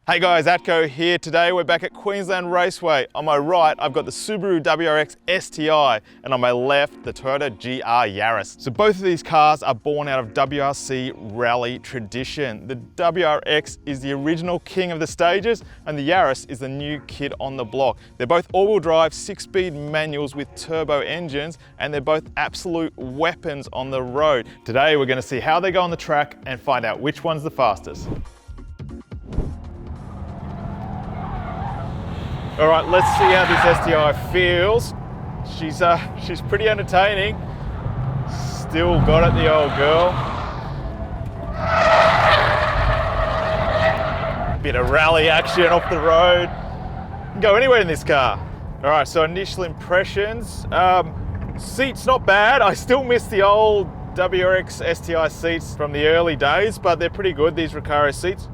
Hey guys, Atco here. Today we're back at Queensland Raceway. On my right, I've got the Subaru WRX STi, and on my left, the Toyota GR Yaris. So both of these cars are born out of WRC rally tradition. The WRX is the original king of the stages, and the Yaris is the new kid on the block. They're both all-wheel drive, 6-speed manuals with turbo engines, and they're both absolute weapons on the road. Today we're going to see how they go on the track and find out which one's the fastest. All right, let's see how this STi feels. She's pretty entertaining. Still got it, the old girl. Bit of rally action off the road. Can go anywhere in this car. All right, so initial impressions. Seats not bad. I still miss the old WRX STi seats from the early days, but they're pretty good, these Recaro seats.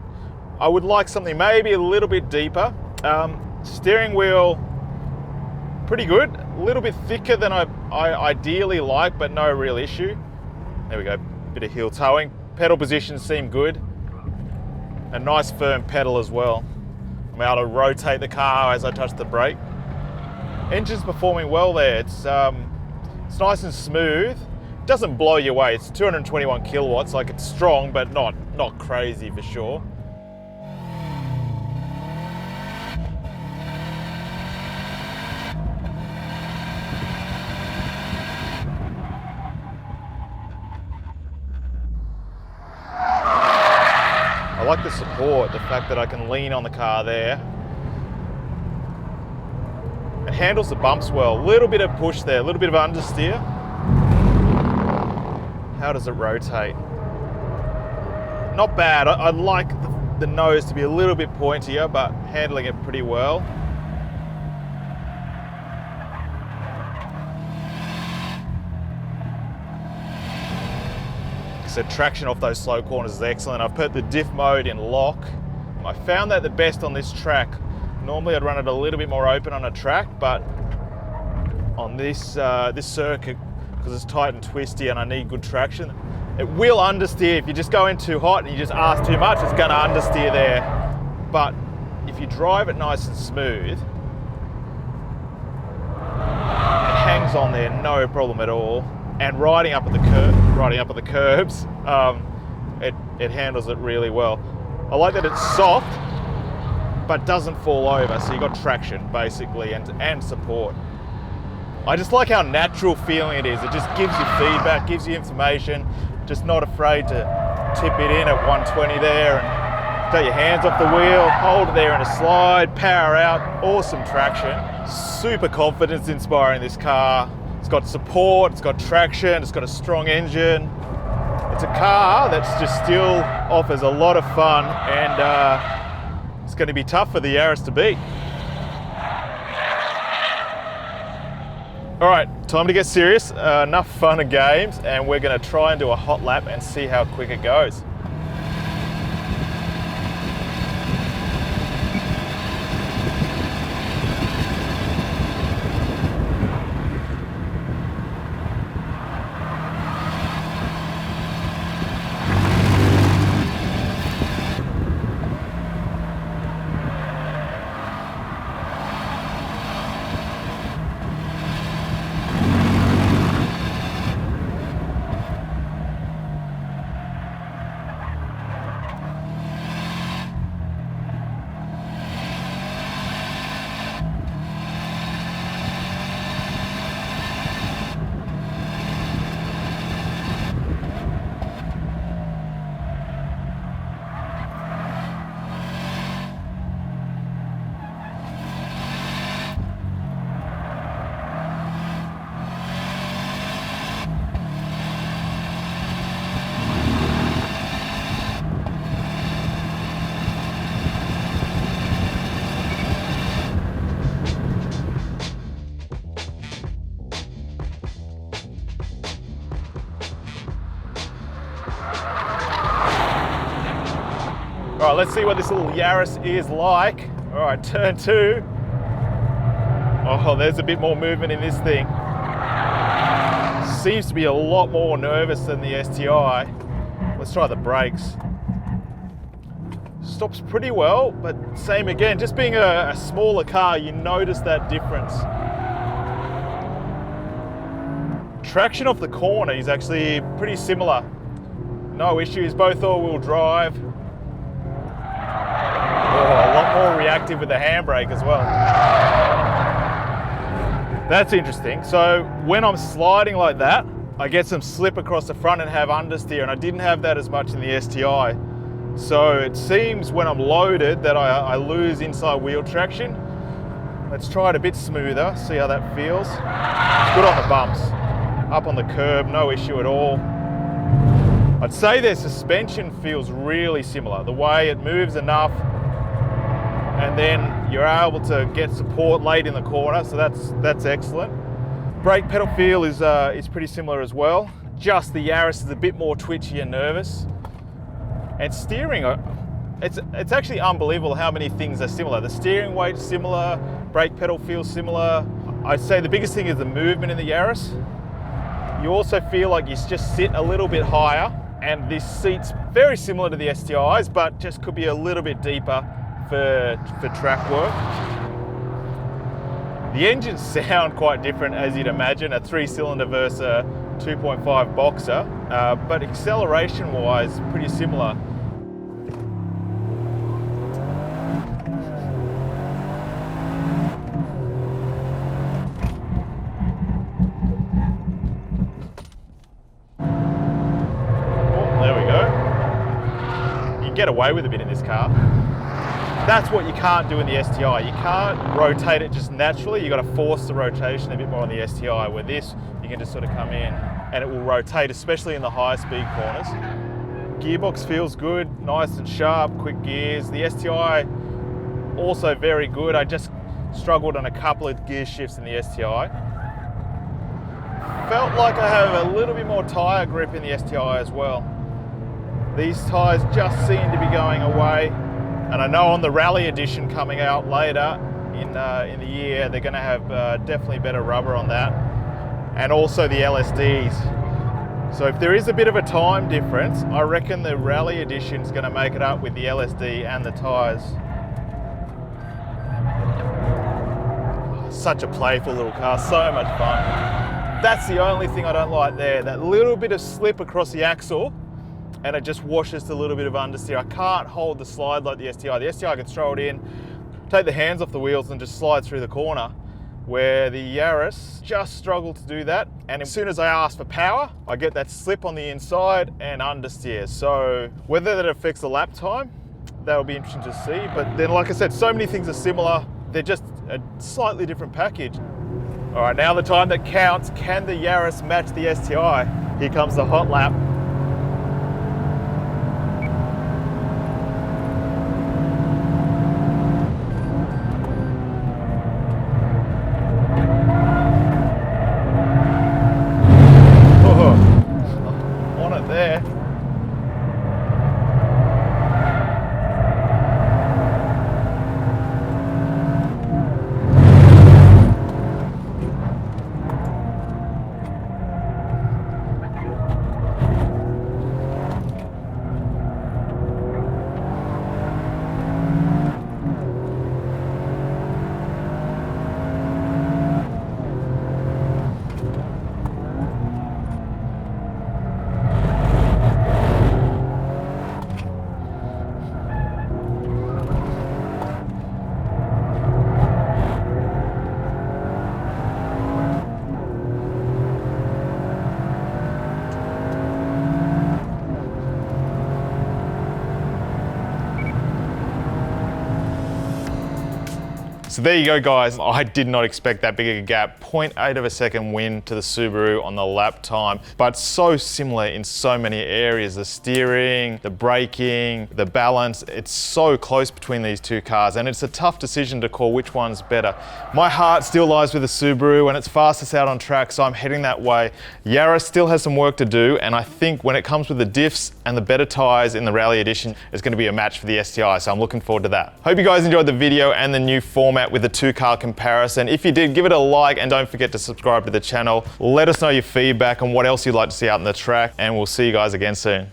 I would like something maybe a little bit deeper. Steering wheel, pretty good. A little bit thicker than I ideally like, but no real issue. There we go, bit of heel towing. Pedal positions seem good. A nice firm pedal as well. I'm able to rotate the car as I touch the brake. Engine's performing well there. It's nice and smooth. Doesn't blow you away. It's 221 kilowatts, like it's strong, but not crazy for sure. I like the support, the fact that I can lean on the car there. It handles the bumps well. A little bit of push there, a little bit of understeer. How does it rotate? Not bad. I'd like the nose to be a little bit pointier, but handling it pretty well. So traction off those slow corners is excellent. I've put the diff mode in lock. I found that the best on this track. Normally I'd run it a little bit more open on a track, but on this circuit, because it's tight and twisty and I need good traction, it will understeer. If you just go in too hot and you just ask too much, it's gonna understeer there. But if you drive it nice and smooth, it hangs on there, no problem at all. And riding up at the curbs, it handles it really well. I like that it's soft, but doesn't fall over, so you got traction basically and support. I just like how natural feeling it is. It just gives you feedback, gives you information. Just not afraid to tip it in at 120 there and take your hands off the wheel, hold it there in a slide, power out, awesome traction. Super confidence inspiring, this car. It's got support, it's got traction, it's got a strong engine. It's a car that's just still offers a lot of fun, and it's going to be tough for the Yaris to beat. All right, time to get serious. Enough fun and games, and we're going to try and do a hot lap and see how quick it goes. All right, let's see what this little Yaris is like. All right, turn two. Oh, there's a bit more movement in this thing. Seems to be a lot more nervous than the STi. Let's try the brakes. stops pretty well, but same again, just being a smaller car, you notice that difference. Traction off the corner is actually pretty similar. No issues, both all-wheel drive. A lot more reactive with the handbrake as well. That's interesting. So when I'm sliding like that, I get some slip across the front and have understeer, and I didn't have that as much in the STi. So it seems when I'm loaded that I lose inside wheel traction. Let's try it a bit smoother, see how that feels. It's good on the bumps. Up on the curb, no issue at all. I'd say their suspension feels really similar. The way it moves enough, and then you're able to get support late in the corner, so that's excellent. Brake pedal feel is pretty similar as well. Just the Yaris is a bit more twitchy and nervous. And steering, it's actually unbelievable how many things are similar. The steering weight's similar, brake pedal feels similar. I'd say the biggest thing is the movement in the Yaris. You also feel like you just sit a little bit higher, and this seat's very similar to the STIs, but just could be a little bit deeper for track work. The engines sound quite different, as you'd imagine, a 3-cylinder versus a 2.5 boxer, but acceleration-wise, pretty similar. Oh, there we go. You get away with a bit in this car. That's what you can't do in the STi. You can't rotate it just naturally. You've got to force the rotation a bit more on the STi, where this, you can just sort of come in and it will rotate, especially in the high speed corners. Gearbox feels good, nice and sharp, quick gears. The STi, also very good. I just struggled on a couple of gear shifts in the STi. Felt like I have a little bit more tyre grip in the STi as well. These tyres just seem to be going away. And I know on the Rally Edition coming out later in the year, they're going to have definitely better rubber on that, and also the LSDs. So if there is a bit of a time difference, I reckon the Rally Edition is going to make it up with the LSD and the tyres. Such a playful little car, so much fun. That's the only thing I don't like there, that little bit of slip across the axle, and it just washes a little bit of understeer. I can't hold the slide like the STi. The STi I can throw it in, take the hands off the wheels and just slide through the corner, where the Yaris just struggled to do that. And as soon as I ask for power, I get that slip on the inside and understeer. So whether that affects the lap time, that'll be interesting to see. But then, like I said, so many things are similar. They're just a slightly different package. All right, now the time that counts. Can the Yaris match the STi? Here comes the hot lap. So there you go, guys. I did not expect that big a gap. 0.8 of a second win to the Subaru on the lap time, but so similar in so many areas. The steering, the braking, the balance, it's so close between these two cars, and it's a tough decision to call which one's better. My heart still lies with the Subaru, and it's fastest out on track, so I'm heading that way. Yaris still has some work to do, and I think when it comes with the diffs and the better tyres in the Rally Edition, it's going to be a match for the STi, so I'm looking forward to that. Hope you guys enjoyed the video and the new format with the two-car comparison. If you did, give it a like and don't forget to subscribe to the channel. Let us know your feedback and what else you'd like to see out in the track, and we'll see you guys again soon.